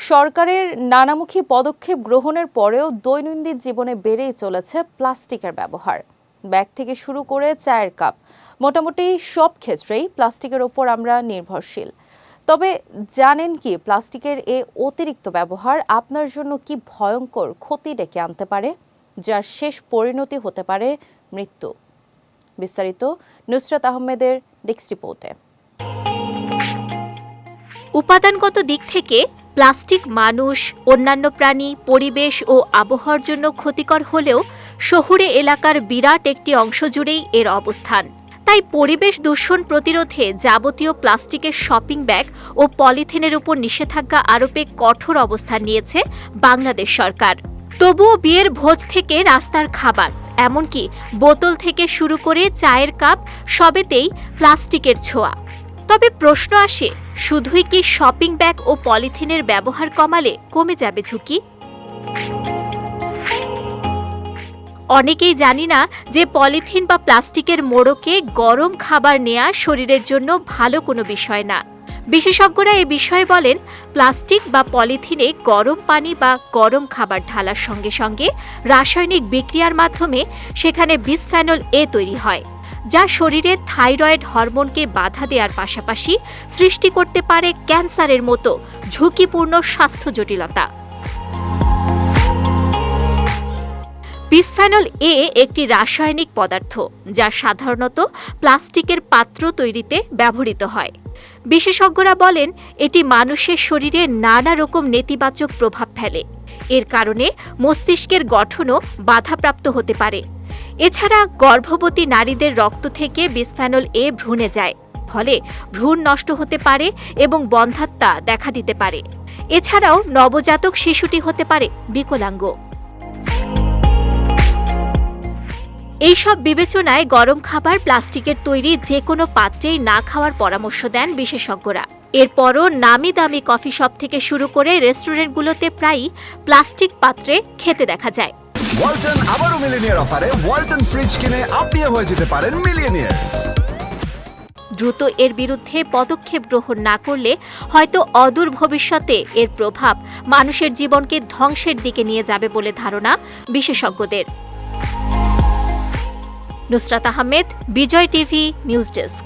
সরকারের নানামুখী পদক্ষেপ গ্রহণের পরেও দৈনন্দিন জীবনে বেড়েই চলেছে প্লাস্টিকের ব্যবহার। ব্যাগ থেকে শুরু করে চায়ের কাপ, মোটামুটি সব ক্ষেত্রেই প্লাস্টিকের ওপর আমরা নির্ভরশীল। তবে জানেন কি প্লাস্টিকের এই অতিরিক্ত ব্যবহার আপনার জন্য কি ভয়ঙ্কর ক্ষতি ডেকে আনতে পারে, যার শেষ পরিণতি হতে পারে মৃত্যু? বিস্তারিত নুসরাত আহমেদের ডেস্ক রিপোর্টে। উপাদানগত দিক থেকে প্লাস্টিক মানুষ, অন্যান্য প্রাণী, পরিবেশ ও আবহাওয়ার জন্য ক্ষতিকর হলেও শহুরে এলাকার বিরাট একটি অংশ জুড়েই এর অবস্থান। তাই পরিবেশ দূষণ প্রতিরোধে যাবতীয় প্লাস্টিকের শপিং ব্যাগ ও পলিথিনের উপর নিষেধাজ্ঞা আরোপে কঠোর অবস্থান নিয়েছে বাংলাদেশ সরকার। তবুও বিয়ের ভোজ থেকে রাস্তার খাবার, এমনকি বোতল থেকে শুরু করে চায়ের কাপ, সবেতেই প্লাস্টিকের ছোঁয়া। তবে প্রশ্ন আসে, শুধুই কি শপিং ব্যাগ ও পলিথিনের ব্যবহার কমালে কমে যাবে ঝুঁকি? অনেকেই জানি না যে পলিথিন বা প্লাস্টিকের মোড়কে গরম খাবার নেওয়া শরীরের জন্য ভালো কোনো বিষয় না। বিশেষজ্ঞরা এ বিষয়ে বলেন, প্লাস্টিক বা পলিথিনে গরম পানি বা গরম খাবার ঢালার সঙ্গে সঙ্গে রাসায়নিক বিক্রিয়ার মাধ্যমে সেখানে বিসফেনল এ তৈরি হয়, যা শরীরে থাইরয়েড হরমোনকে বাধা দেওয়ার পাশাপাশি সৃষ্টি করতে পারে ক্যান্সারের মতো ঝুঁকিপূর্ণ স্বাস্থ্য জটিলতা। বিসফেনল এ একটি রাসায়নিক পদার্থ যা সাধারণত প্লাস্টিকের পাত্র তৈরিতে ব্যবহৃত হয়। বিশেষজ্ঞরা বলেন, এটি মানুষের শরীরে নানা রকম নেতিবাচক প্রভাব ফেলে। এর কারণে মস্তিষ্কের গঠনও বাধাপ্রাপ্ত হতে পারে। এছাড়া গর্ভবতী নারীদের রক্ত থেকে বিসফেনল এ ভ্রূণে যায়, ফলে ভ্রূণ নষ্ট হতে পারে এবং বন্ধ্যাত্বা দেখা দিতে পারে। এছাড়াও নবজাতক শিশুটি হতে পারে বিকলাঙ্গ। এইসব বিবেচনায় গরম খাবার প্লাস্টিকের তৈরি যে কোনো পাত্রেই না খাওয়ার পরামর্শ দেন বিশেষজ্ঞরা। এরপরও নামি দামি কফি শপ থেকে শুরু করে রেস্টুরেন্টগুলোতে প্রায়ই প্লাস্টিক পাত্রে খেতে দেখা যায়। ওয়ালটন আবারও মিলিয়নিয়ার অফারে ওয়ালটন ফ্রিজ কিনে আপনিও হয়ে যেতে পারেন মিলিয়নিয়ার। দ্রুত এর বিরুদ্ধে পদক্ষেপ গ্রহণ না করলে হয়তো অদূর ভবিষ্যতে এর প্রভাব মানুষের জীবনকে ধ্বংসের দিকে নিয়ে যাবে বলে ধারণা বিশেষজ্ঞদের। নুসরাত আহমেদ, বিজয় টিভি নিউজ ডেস্ক।